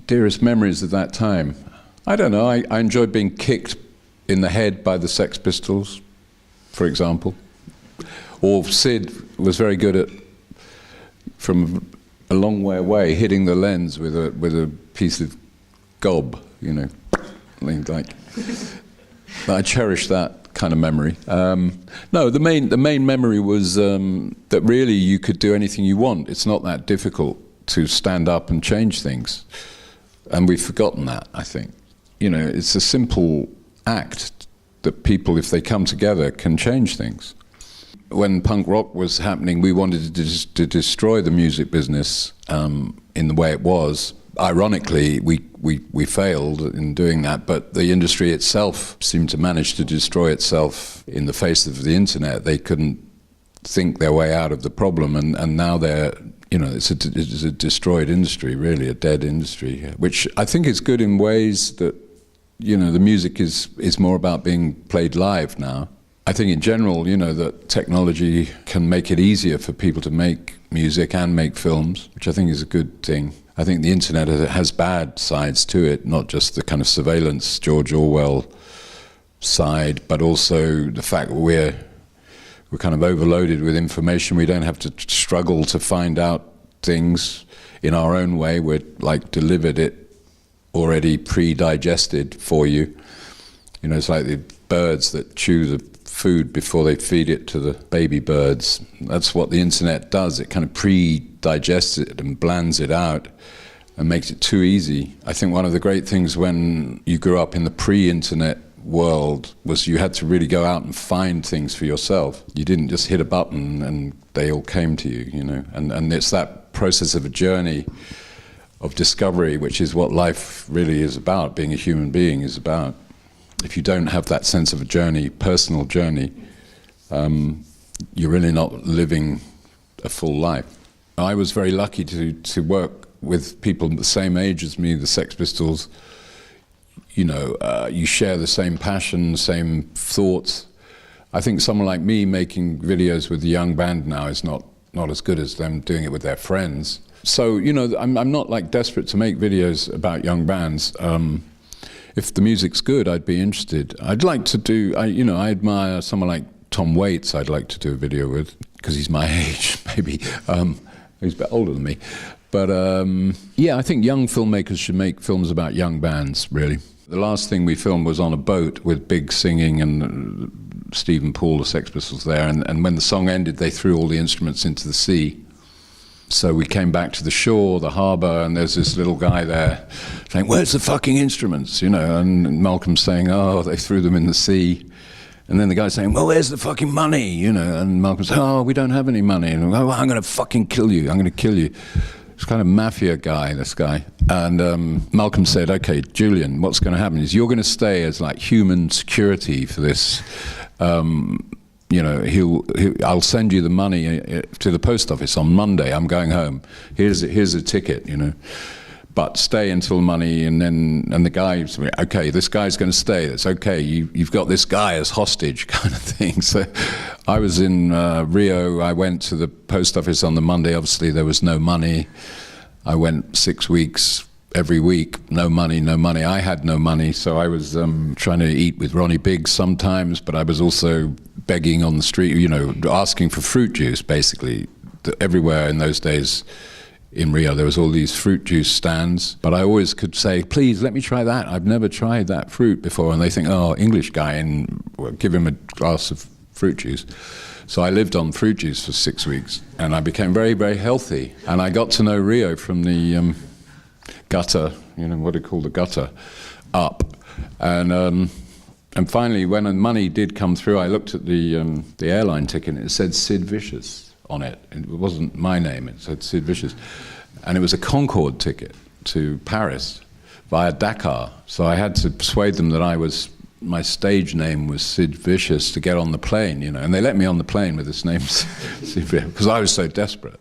Dearest memories of that time. I don't know, I enjoyed being kicked in the head by the Sex Pistols, for example. Or Sid was very good at, from a long way away, hitting the lens with a piece of gob, you know, like. I cherish that kind of memory. No, the main memory was that really you could do anything you want. It's not that difficult to stand up and change things, and we've forgotten that. I think, you know, it's a simple act that people, if they come together, can change things. When punk rock was happening, we wanted to destroy the music business in the way it was. Ironically, we failed in doing that, but the industry itself seemed to manage to destroy itself in the face of the internet. They couldn't think their way out of the problem, and now they're, you know, it's a destroyed industry, really, a dead industry, which I think is good in ways that, you know, the music is more about being played live now. I think in general, you know, that technology can make it easier for people to make music and make films, which I think is a good thing. I think the internet has bad sides to it, not just the kind of surveillance, George Orwell side, but also the fact that we're kind of overloaded with information. We don't have to struggle to find out things in our own way. We're like delivered it already pre-digested for you. You know, it's like the birds that chew the food before they feed it to the baby birds. That's what the internet does. It kind of pre-digests it and blands it out and makes it too easy. I think one of the great things when you grew up in the pre-internet world was you had to really go out and find things for yourself. You didn't just hit a button and they all came to you, you know. And it's that process of a journey of discovery, which is what life really is about, being a human being is about. If you don't have that sense of a journey, personal journey, you're really not living a full life. I was very lucky to work with people the same age as me, the Sex Pistols. You know, you share the same passion, same thoughts. I think someone like me making videos with a young band now is not as good as them doing it with their friends. So, you know, I'm not like desperate to make videos about young bands. If the music's good, I'd be interested. I'd like to do, I admire someone like Tom Waits I'd like to do a video with, because he's my age, maybe. He's a bit older than me. But yeah, I think young filmmakers should make films about young bands, really. The last thing we filmed was on a boat with big singing and Stephen Paul, the Sex Pistols there, and when the song ended, they threw all the instruments into the sea. So we came back to the shore, the harbour, and there's this little guy there saying, "Where's the fucking instruments?" You know, and Malcolm's saying, "Oh, they threw them in the sea." And then the guy's saying, "Well, where's the fucking money?" You know, and Malcolm's saying, "Oh, we don't have any money." And "Oh, I'm going to fucking kill you. I'm going to kill you." It's kind of mafia guy, this guy. And Malcolm said, "Okay, Julien, what's going to happen is you're going to stay as like human security for this. You know, I'll send you the money to the post office on Monday. I'm going home. Here's a ticket, you know. But stay until money." And the guy said, "Okay, this guy's going to stay. It's okay. You've got this guy as hostage," kind of thing. So I was in Rio. I went to the post office on the Monday. Obviously, there was no money. I went 6 weeks. Every week, no money, no money. I had no money, so I was trying to eat with Ronnie Biggs sometimes, but I was also begging on the street, you know, asking for fruit juice, basically. Everywhere in those days in Rio, there was all these fruit juice stands, but I always could say, "Please, let me try that. I've never tried that fruit before." And they think, "Oh, English guy, and give him a glass of fruit juice." So I lived on fruit juice for 6 weeks, and I became very, very healthy. And I got to know Rio from the gutter, you know, what do you call the gutter, up. And finally, when the money did come through, I looked at the airline ticket, and it said Sid Vicious on it. It wasn't my name, it said Sid Vicious. And it was a Concorde ticket to Paris via Dakar. So I had to persuade them that my stage name was Sid Vicious to get on the plane, you know. And they let me on the plane with this name, Sid Vicious, because I was so desperate.